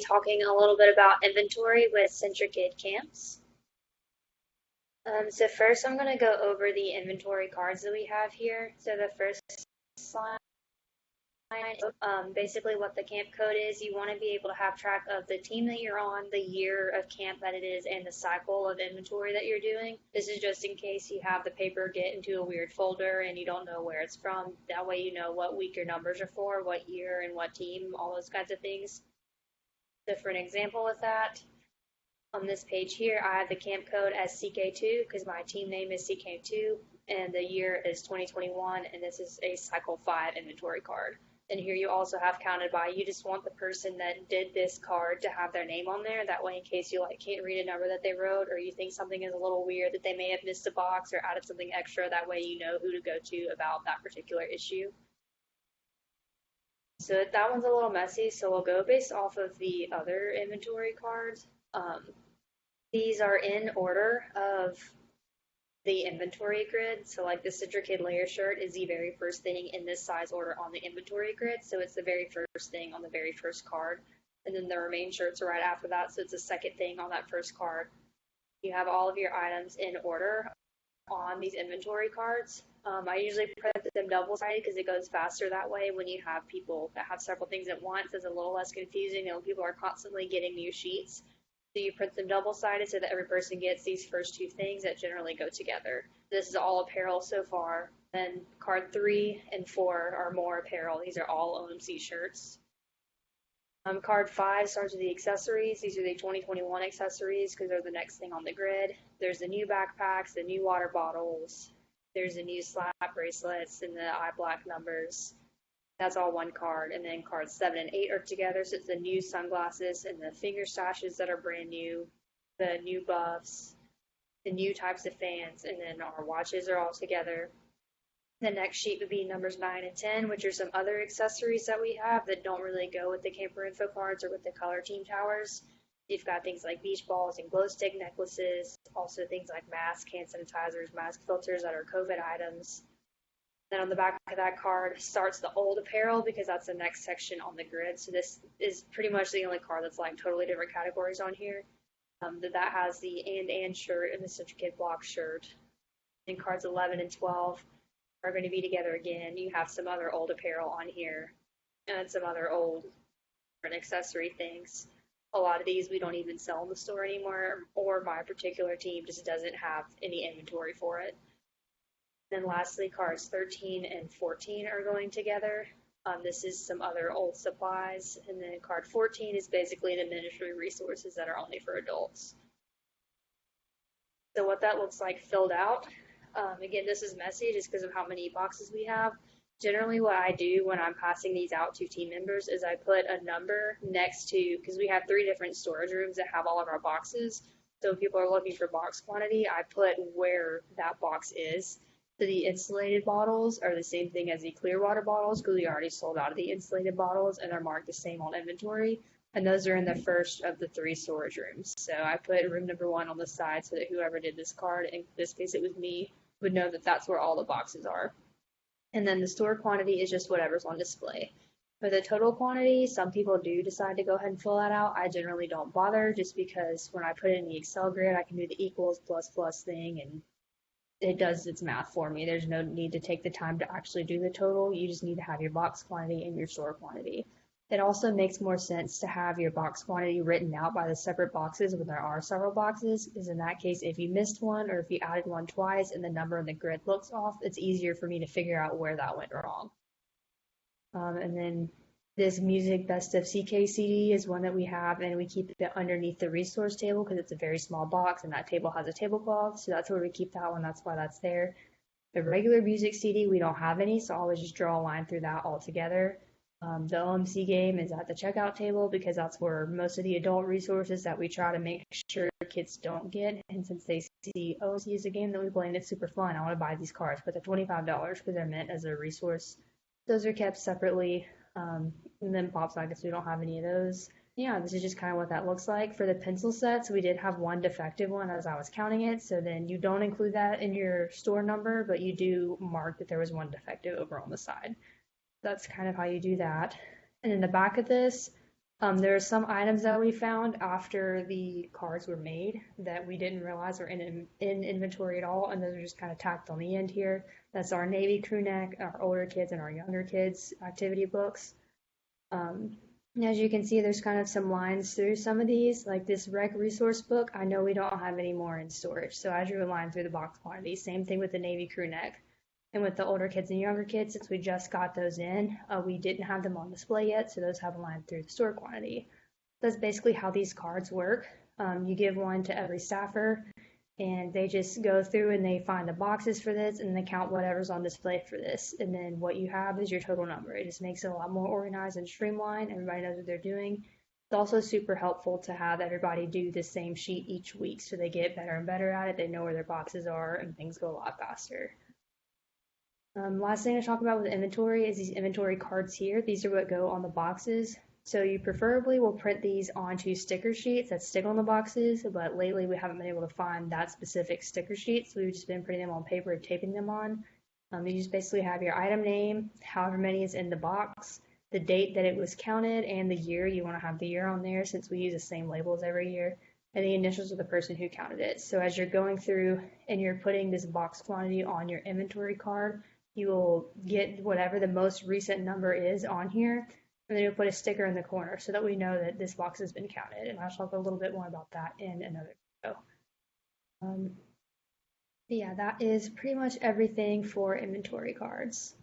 talking a little bit about inventory with CentriKid camps. So first I'm going to go over the inventory cards that we have here. So the first slide, basically what the camp code is, you want to be able to have track of the team that you're on, the year of camp that it is, and the cycle of inventory that you're doing. This is just in case you have the paper get into a weird folder and you don't know where it's from. That way you know what week your numbers are for, what year and what team, all those kinds of things. So for an example with that, on this page here, I have the camp code as CK2 because my team name is CK2 and the year is 2021 and this is a cycle 5 inventory card. And here you also have counted by, you just want the person that did this card to have their name on there. That way in case you can't read a number that they wrote or you think something is a little weird that they may have missed a box or added something extra, that way you know who to go to about that particular issue. So that one's a little messy, so we'll go based off of the other inventory cards. These are in order of the inventory grid. So like the CentriKid layer shirt is the very first thing in this size order on the inventory grid. So it's the very first thing on the very first card. And then the remaining shirts are right after that. So it's the second thing on that first card. You have all of your items in order on these inventory cards. I usually print them double-sided because it goes faster that way when you have people that have several things at once. It's a little less confusing and when people are constantly getting new sheets. So you print them double-sided so that every person gets these first two things that generally go together. This is all apparel so far. Then card 3 and 4 are more apparel. These are all OMC shirts. Card 5 starts with the accessories. These are the 2021 accessories because they're the next thing on the grid. There's the new backpacks, the new water bottles. There's the new slap bracelets and the eye black numbers. That's all one card. And then cards 7 and 8 are together. So it's the new sunglasses and the finger stashes that are brand new, the new buffs, the new types of fans, and then our watches are all together. The next sheet would be numbers 9 and 10, which are some other accessories that we have that don't really go with the camper info cards or with the color team towers. You've got things like beach balls and glow stick necklaces, also things like masks, hand sanitizers, mask filters that are COVID items. Then on the back of that card starts the old apparel because that's the next section on the grid. So this is pretty much the only card that's like totally different categories on here. That has the and shirt and the CentriKid block shirt. And cards 11 and 12 are going to be together again. You have some other old apparel on here and some other old accessory things. A lot of these we don't even sell in the store anymore, or my particular team just doesn't have any inventory for it. Then lastly, cards 13 and 14 are going together. This is some other old supplies. And then card 14 is basically the ministry resources that are only for adults. So what that looks like filled out. Again, this is messy just because of how many boxes we have. Generally what I do when I'm passing these out to team members is I put a number next to, because we have 3 different storage rooms that have all of our boxes. So if people are looking for box quantity, I put where that box is. So the insulated bottles are the same thing as the clear water bottles because we already sold out of the insulated bottles and they're marked the same on inventory. And those are in the first of the 3 storage rooms. So I put room number 1 on the side so that whoever did this card, in this case it was me, would know that that's where all the boxes are. And then the store quantity is just whatever's on display. For the total quantity, some people do decide to go ahead and fill that out. I generally don't bother just because when I put it in the Excel grid, I can do the equals plus thing and it does its math for me. There's no need to take the time to actually do the total. You just need to have your box quantity and your store quantity. It also makes more sense to have your box quantity written out by the separate boxes when there are several boxes, because in that case, if you missed one or if you added one twice and the number in the grid looks off, it's easier for me to figure out where that went wrong. And then this music best of CK CD is one that we have, and we keep it underneath the resource table because it's a very small box, and that table has a tablecloth, so that's where we keep that one. That's why that's there. The regular music CD, we don't have any, so I always just draw a line through that altogether. The OMC game is at the checkout table because that's where most of the adult resources that we try to make sure kids don't get. And since they see OMC is a game that we play and it's super fun, I want to buy these cards, but they're $25 because they're meant as a resource. Those are kept separately. And then pop sockets, we don't have any of those. Yeah, this is just kind of what that looks like. For the pencil sets, we did have one defective one as I was counting it, so then you don't include that in your store number, but you do mark that there was one defective over on the side. That's kind of how you do that. And in the back of this, There are some items that we found after the cards were made that we didn't realize were in inventory at all, and those are just kind of tacked on the end here. That's our Navy crew neck, our older kids and our younger kids activity books. And as you can see, there's kind of some lines through some of these, like this rec resource book. I know we don't have any more in storage, so I drew a line through the box quantity. Same thing with the Navy crew neck. And with the older kids and younger kids, since we just got those in, we didn't have them on display yet, so those have a line through the store quantity. That's basically how these cards work. You give one to every staffer, and they just go through and they find the boxes for this and they count whatever's on display for this. And then what you have is your total number. It just makes it a lot more organized and streamlined. Everybody knows what they're doing. It's also super helpful to have everybody do the same sheet each week so they get better and better at it. They know where their boxes are and things go a lot faster. Last thing to talk about with inventory is these inventory cards here. These are what go on the boxes. So you preferably will print these onto sticker sheets that stick on the boxes, but lately we haven't been able to find that specific sticker sheet, so we've just been printing them on paper and taping them on. You just basically have your item name, however many is in the box, the date that it was counted, and the year. You want to have the year on there since we use the same labels every year, and the initials of the person who counted it. So as you're going through and you're putting this box quantity on your inventory card, you will get whatever the most recent number is on here, and then you'll put a sticker in the corner so that we know that this box has been counted. And I'll talk a little bit more about that in another video. Yeah, that is pretty much everything for inventory cards.